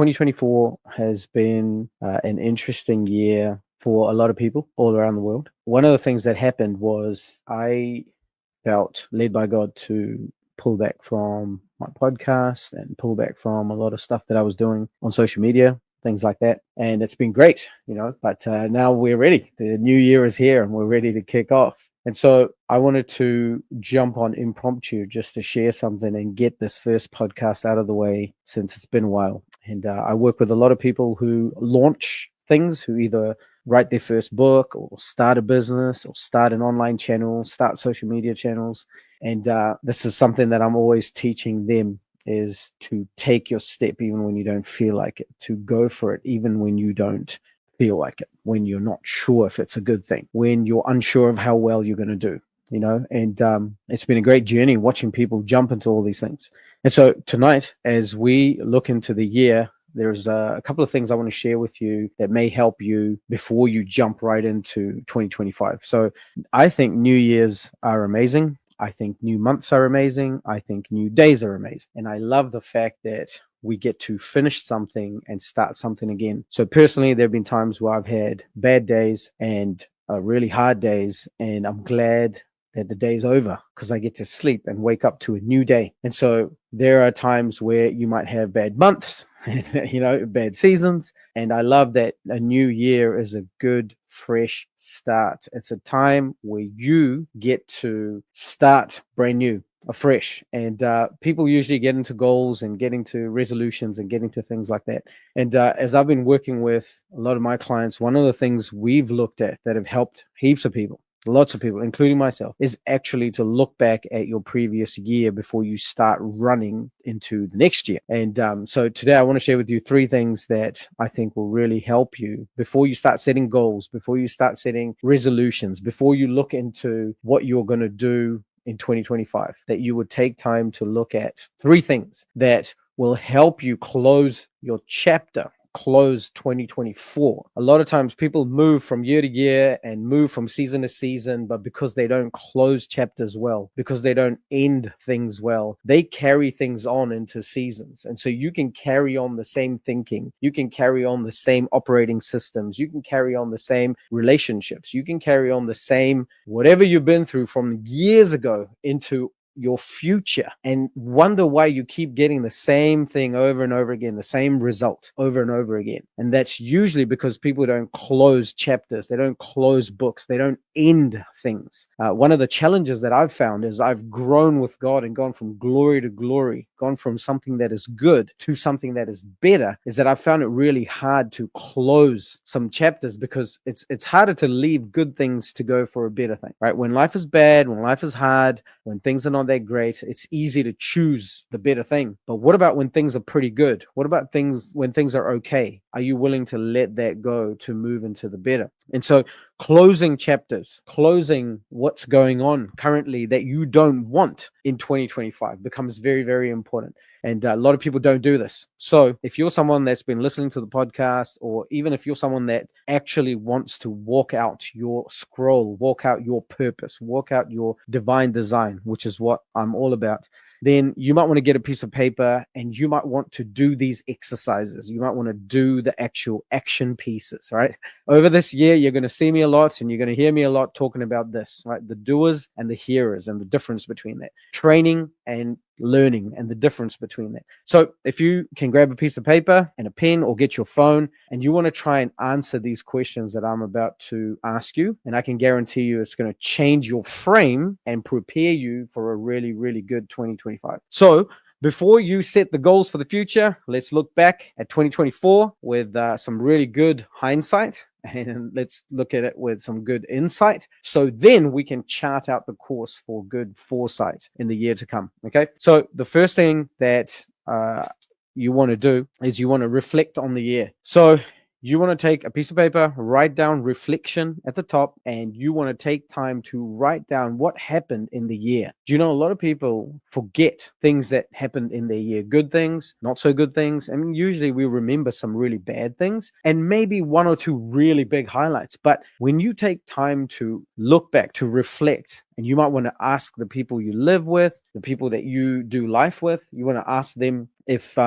2024 has been an interesting year for a lot of people all around the world. One of the things that happened was I felt led by God to pull back from my podcast and pull back from a lot of stuff that I was doing on social media, things like that. And it's been great, but now we're ready. The new year is here and we're ready to kick off. And so I wanted to jump on impromptu just to share something and get this first podcast out of the way since it's been a while. And I work with a lot of people who launch things, who either write their first book or start a business or start an online channel, start social media channels. And this is something that I'm always teaching them, is to take your step even when you don't feel like it, to go for it even when you don't feel like it, when you're not sure if it's a good thing, when you're unsure of how well you're going to do, and it's been a great journey watching people jump into all these things. And so tonight, as we look into the year, there's a couple of things I want to share with you that may help you before you jump right into 2025. So I think New Year's are amazing. I think new months are amazing. I think new days are amazing. And I love the fact that we get to finish something and start something again. So personally, there have been times where I've had bad days and really hard days, and I'm glad that the day's over because I get to sleep and wake up to a new day. And so there are times where you might have bad months, bad seasons. And I love that a new year is a good, fresh start. It's a time where you get to start brand new, afresh. And people usually get into goals and get into resolutions and get into things like that. And as I've been working with a lot of my clients, one of the things we've looked at that have helped heaps of people, lots of people, including myself, is actually to look back at your previous year before you start running into the next year. And so today I want to share with you 3 things that I think will really help you before you start setting goals, before you start setting resolutions, before you look into what you're going to do in 2025, that you would take time to look at 3 things that will help you close your chapter, close 2024. A lot of times people move from year to year and move from season to season, but because they don't close chapters well, because they don't end things well, they carry things on into seasons. And so you can carry on the same thinking, you can carry on the same operating systems, you can carry on the same relationships, you can carry on the same whatever you've been through from years ago into your future, and wonder why you keep getting the same thing over and over again, the same result over and over again. And that's usually because people don't close chapters, they don't close books, they don't end things. One of the challenges that I've found is I've grown with God and gone from glory to glory, gone from something that is good to something that is better, is that I've found it really hard to close some chapters because it's harder to leave good things to go for a better thing, right? When life is bad, when life is hard, when things are not that great, it's easy to choose the better thing. But what about when things are pretty good? What about when things are okay? Are you willing to let that go to move into the better? And so closing chapters, closing what's going on currently that you don't want in 2025 becomes very, very important. And a lot of people don't do this. So if you're someone that's been listening to the podcast, or even if you're someone that actually wants to walk out your scroll, walk out your purpose, walk out your divine design, which is what I'm all about, then you might want to get a piece of paper and you might want to do these exercises. You might want to do the actual action pieces, right? Over this year, you're going to see me a lot and you're going to hear me a lot talking about this, right? The doers and the hearers and the difference between that. Training and learning and the difference between that. So if you can grab a piece of paper and a pen or get your phone and you want to try and answer these questions that I'm about to ask you, and I can guarantee you it's going to change your frame and prepare you for a really, really good 2025. So before you set the goals for the future, let's look back at 2024 with some really good hindsight, and let's look at it with some good insight. So then we can chart out the course for good foresight in the year to come. Okay. So the first thing that you want to do is you want to reflect on the year. So you want to take a piece of paper, write down reflection at the top, and you want to take time to write down what happened in the year. Do you know a lot of people forget things that happened in their year? Good things, not so good things. I mean, usually we remember some really bad things and maybe 1 or 2 really big highlights. But when you take time to look back, to reflect, and you might want to ask the people you live with, the people that you do life with, you want to ask them if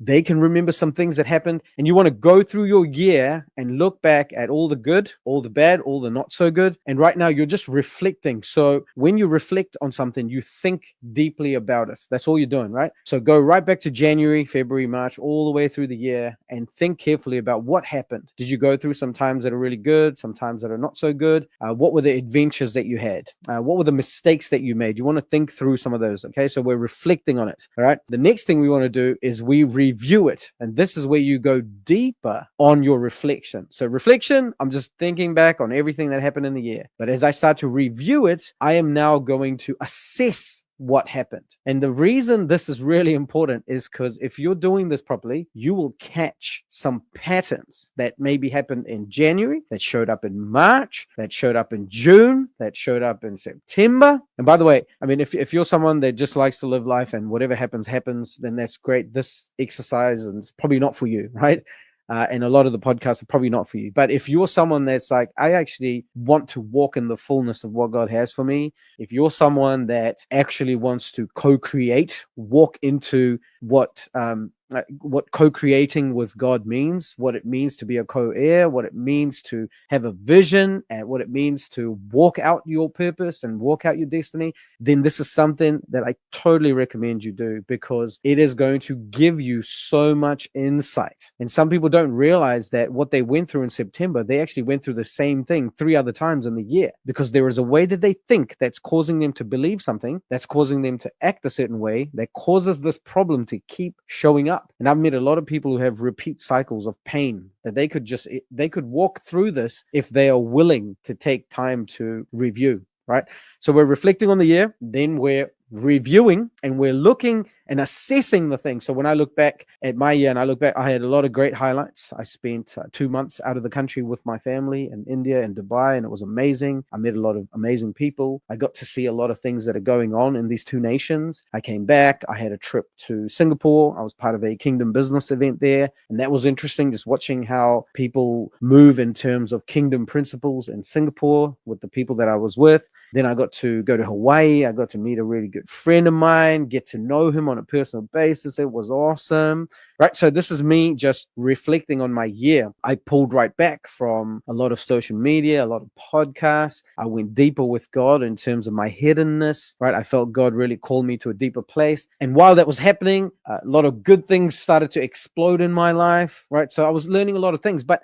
They can remember some things that happened, and you want to go through your year and look back at all the good, all the bad, all the not so good. And right now you're just reflecting. So when you reflect on something, you think deeply about it. That's all you're doing, right? So go right back to January, February, March, all the way through the year, and think carefully about what happened. Did you go through some times that are really good, some times that are not so good? What were the adventures that you had? What were the mistakes that you made? You want to think through some of those, okay? So we're reflecting on it, all right? The next thing we want to do is we review it. And this is where you go deeper on your reflection. So reflection, I'm just thinking back on everything that happened in the year. But as I start to review it, I am now going to assess what happened. And the reason this is really important is because if you're doing this properly, you will catch some patterns that maybe happened in January, that showed up in March, that showed up in June, that showed up in September. And by the way, I mean, if you're someone that just likes to live life and whatever happens, then that's great. This exercise is probably not for you, right? And a lot of the podcasts are probably not for you. But if you're someone that's like, I actually want to walk in the fullness of what God has for me, if you're someone that actually wants to co-create, walk into what co-creating with God means, what it means to be a co-heir, what it means to have a vision, and what it means to walk out your purpose and walk out your destiny, then this is something that I totally recommend you do, because it is going to give you so much insight. And some people don't realize that what they went through in September, they actually went through the same thing 3 other times in the year, because there is a way that they think that's causing them to believe something, that's causing them to act a certain way, that causes this problem to keep showing up. And I've met a lot of people who have repeat cycles of pain that they could walk through this if they are willing to take time to review, right? So we're reflecting on the year, then we're reviewing, and we're looking and assessing the thing. So when I look back at my year and I had a lot of great highlights. I spent 2 months out of the country with my family in India and Dubai, and it was amazing. I met a lot of amazing people. I got to see a lot of things that are going on in these two nations. I came back. I had a trip to Singapore. I was part of a Kingdom business event there, and that was interesting, just watching how people move in terms of kingdom principles in Singapore with the people that I was with. Then I got to go to Hawaii. I got to meet a really good friend of mine, get to know him on a personal basis. It was awesome, right? So this is me just reflecting on my year. I pulled right back from a lot of social media, a lot of podcasts. I went deeper with God in terms of my hiddenness, right? I felt God really called me to a deeper place. And while that was happening, a lot of good things started to explode in my life, right? So I was learning a lot of things, but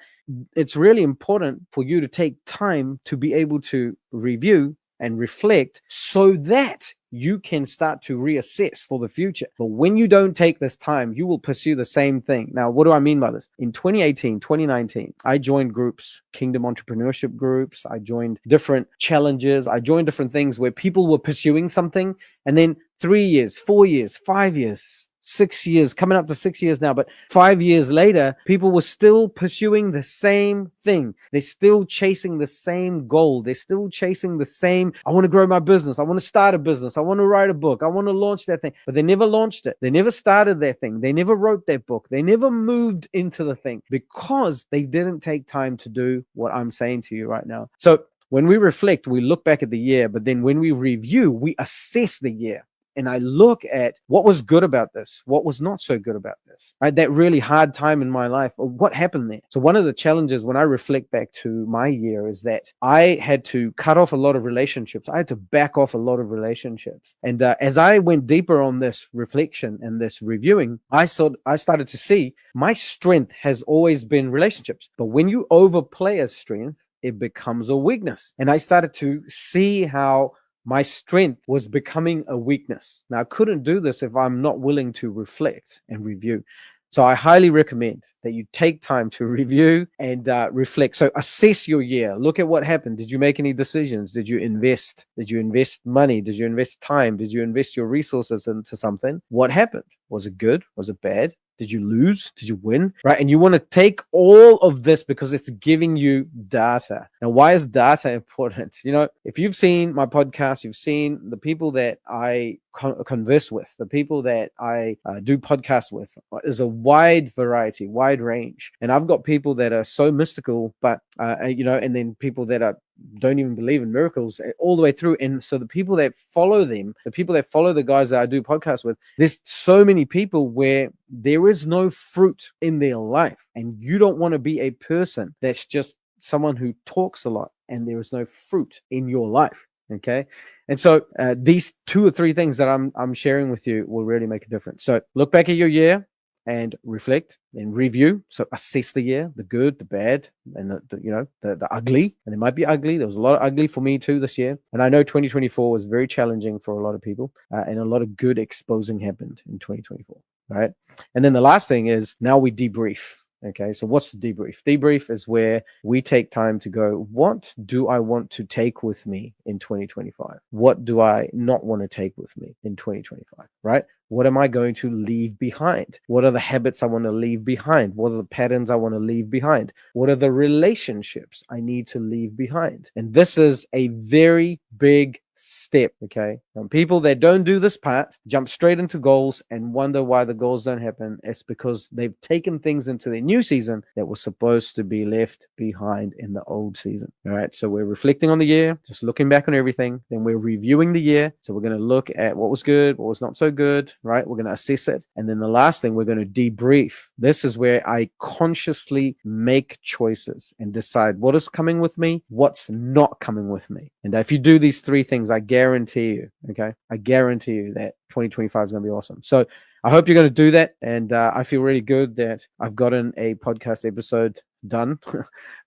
it's really important for you to take time to be able to review and reflect so that you can start to reassess for the future. But when you don't take this time, you will pursue the same thing. Now, what do I mean by this? In 2018, 2019, I joined groups, Kingdom entrepreneurship groups. I joined different challenges. I joined different things where people were pursuing something, and then 3 years, 4 years, 5 years, 6 years, coming up to 6 years now, but 5 years later, people were still pursuing the same thing. They're still chasing the same goal. They're still chasing the same, I want to grow my business. I want to start a business. I want to write a book. I want to launch that thing. But they never launched it. They never started that thing. They never wrote that book. They never moved into the thing because they didn't take time to do what I'm saying to you right now. So when we reflect, we look back at the year, but then when we review, we assess the year. And I look at what was good about this, what was not so good about this, right? That really hard time in my life, what happened there? So one of the challenges when I reflect back to my year is that I had to cut off a lot of relationships. I had to back off a lot of relationships. And as I went deeper on this reflection and this reviewing, I started to see my strength has always been relationships. But when you overplay a strength, it becomes a weakness. And I started to see how my strength was becoming a weakness. Now, I couldn't do this if I'm not willing to reflect and review. So I highly recommend that you take time to review and reflect. So assess your year. Look at what happened. Did you make any decisions? Did you invest? Did you invest money? Did you invest time? Did you invest your resources into something? What happened? Was it good? Was it bad? Did you lose? Did you win? Right? And you want to take all of this because it's giving you data. Now, why is data important? You know, if you've seen my podcast, you've seen the people that I converse with, the people that I do podcasts with. There's a wide variety, wide range. And I've got people that are so mystical, but, and then people that are don't even believe in miracles all the way through. And so the people that follow them, the people that follow the guys that I do podcasts with, there's so many people where there is no fruit in their life. And you don't want to be a person that's just someone who talks a lot and there is no fruit in your life. Okay. And so these 2 or 3 things that I'm sharing with you will really make a difference. So look back at your year and reflect and review. So assess the year, the good, the bad, and the ugly. And it might be ugly. There was a lot of ugly for me too this year. And I know 2024 was very challenging for a lot of people, and a lot of good exposing happened in 2024. Right. And then the last thing is now we debrief. Okay, so what's the debrief? Debrief is where we take time to go, what do I want to take with me in 2025? What do I not want to take with me in 2025, right? What am I going to leave behind? What are the habits I want to leave behind? What are the patterns I want to leave behind? What are the relationships I need to leave behind? And this is a very big step. Okay. People that don't do this part jump straight into goals and wonder why the goals don't happen. It's because they've taken things into the new season that was supposed to be left behind in the old season. All right. So we're reflecting on the year, just looking back on everything. Then we're reviewing the year. So we're going to look at what was good, what was not so good, right? We're going to assess it. And then the last thing, we're going to debrief. This is where I consciously make choices and decide what is coming with me, what's not coming with me. And if you do these 3 things, I guarantee you, okay, I guarantee you that 2025 is going to be awesome. So I hope you're going to do that. And I feel really good that I've gotten a podcast episode done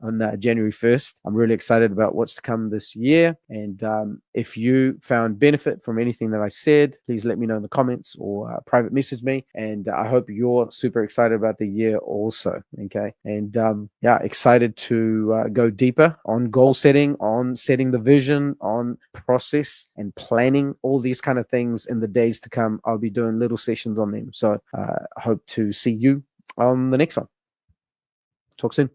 on January 1st. I'm really excited about what's to come this year. And if you found benefit from anything that I said, please let me know in the comments or private message me. And I hope you're super excited about the year also. Okay. And excited to go deeper on goal setting, on setting the vision, on process and planning, all these kind of things in the days to come. I'll be doing little sessions on them. So I hope to see you on the next one. Talk soon.